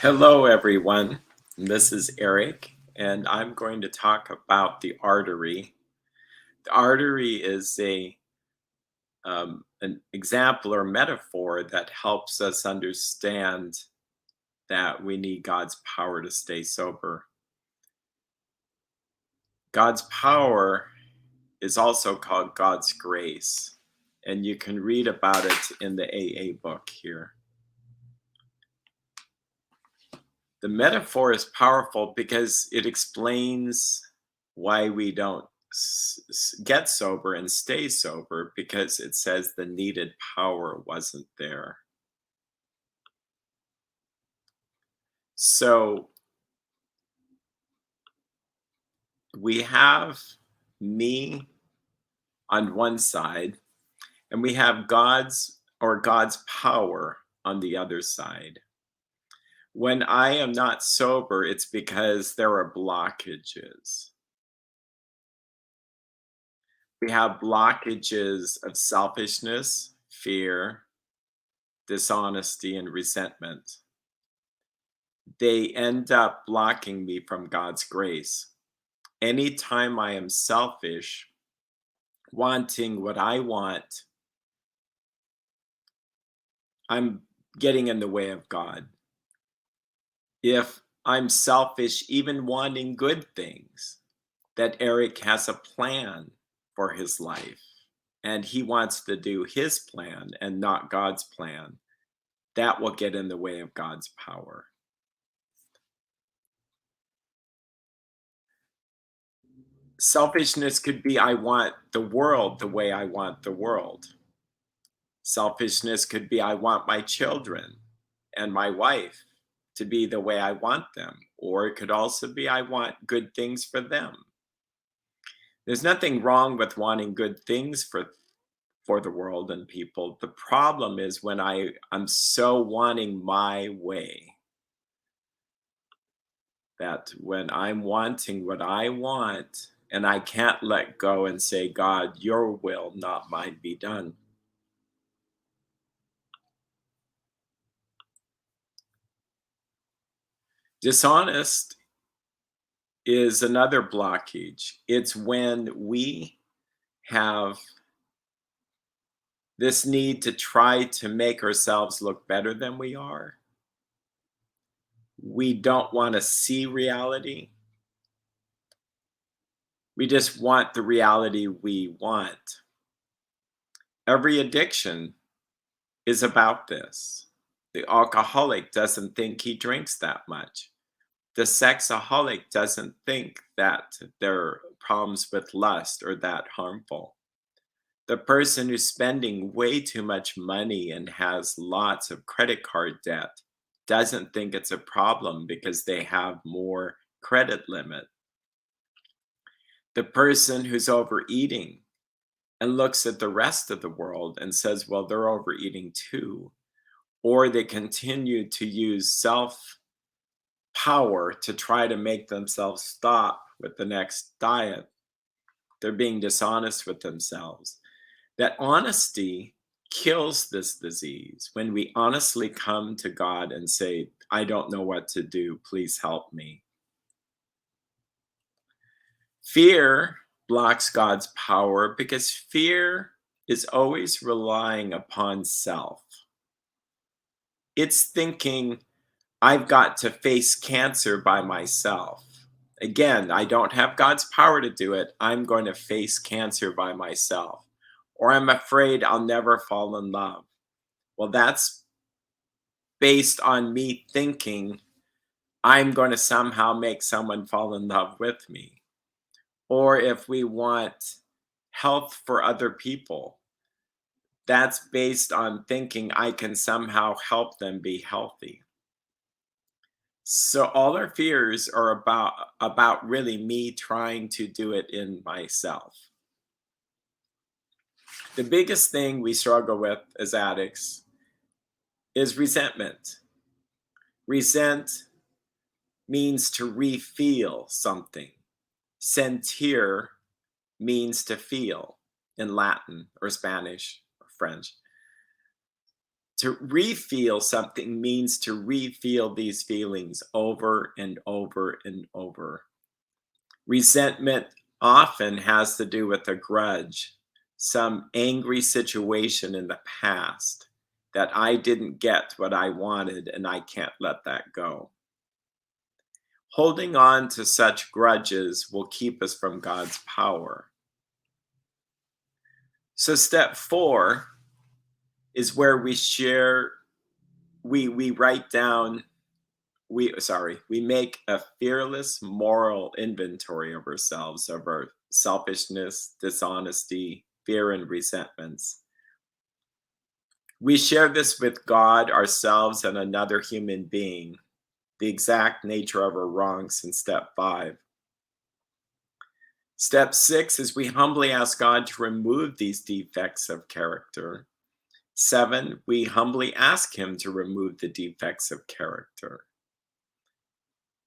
Hello, everyone. This is Erik, and I'm going to talk about the artery. The artery is an example or metaphor that helps us understand that we need God's power to stay sober. God's power is also called God's grace, and you can read about it in the AA book here. The metaphor is powerful because it explains why we don't get sober and stay sober, because it says the needed power wasn't there. So we have me on one side, and we have God's power on the other side. When I am not sober, it's because there are blockages. We have blockages of selfishness, fear, dishonesty, and resentment. They end up blocking me from God's grace. Anytime I am selfish, wanting what I want, I'm getting in the way of God. If I'm selfish, even wanting good things, that Erik has a plan for his life and he wants to do his plan and not God's plan, that will get in the way of God's power. Selfishness could be I want the world the way I want the world. Selfishness could be I want my children and my wife to be the way I want them. Or it could also be I want good things for them. There's nothing wrong with wanting good things for the world and people. The problem is when I'm so wanting my way, that when I'm wanting what I want and I can't let go and say, God, your will, not mine, be done. Dishonest is another blockage. It's when we have this need to try to make ourselves look better than we are. We don't want to see reality. We just want the reality we want. Every addiction is about this. The alcoholic doesn't think he drinks that much. The sexaholic doesn't think that their problems with lust are that harmful. The person who's spending way too much money and has lots of credit card debt doesn't think it's a problem because they have more credit limit. The person who's overeating and looks at the rest of the world and says, well, they're overeating too. Or they continue to use self power to try to make themselves stop with the next diet. They're being dishonest with themselves. That honesty kills this disease. When we honestly come to God and say, I don't know what to do, please help me. Fear blocks God's power because fear is always relying upon self. It's thinking, I've got to face cancer by myself. Again, I don't have God's power to do it. I'm going to face cancer by myself. Or I'm afraid I'll never fall in love. Well, that's based on me thinking I'm going to somehow make someone fall in love with me. Or if we want health for other people, that's based on thinking I can somehow help them be healthy. So all our fears are about really me trying to do it in myself. The biggest thing we struggle with as addicts is resentment. Resent means to re-feel something. Sentir means to feel in Latin or Spanish or French. To refeel something means to refeel these feelings over and over and over. Resentment often has to do with a grudge, some angry situation in the past that I didn't get what I wanted and I can't let that go. Holding on to such grudges will keep us from God's power. So step 4 is where we share, we write down, we make a fearless moral inventory of ourselves, of our selfishness, dishonesty, fear, and resentments. We share this with God, ourselves, and another human being, the exact nature of our wrongs in step 5. Step 6 is we humbly ask God to remove these defects of character. 7, we humbly ask him to remove the defects of character.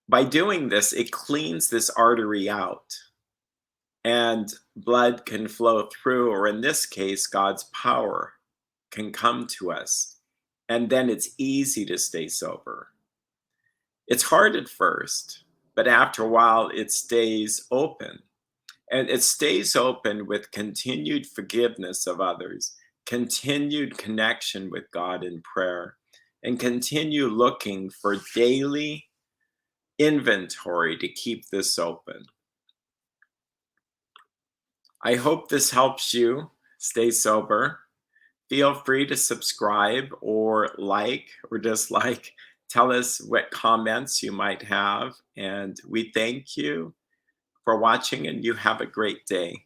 By doing this, it cleans this artery out and blood can flow through, or in this case, God's power can come to us. And then it's easy to stay sober. It's hard at first, but after a while, it stays open. And it stays open with continued forgiveness of others, continued connection with God in prayer, and continue looking for daily inventory to keep this open. I hope this helps you stay sober. Feel free to subscribe or like or dislike. Tell us what comments you might have. And we thank you for watching, and you have a great day.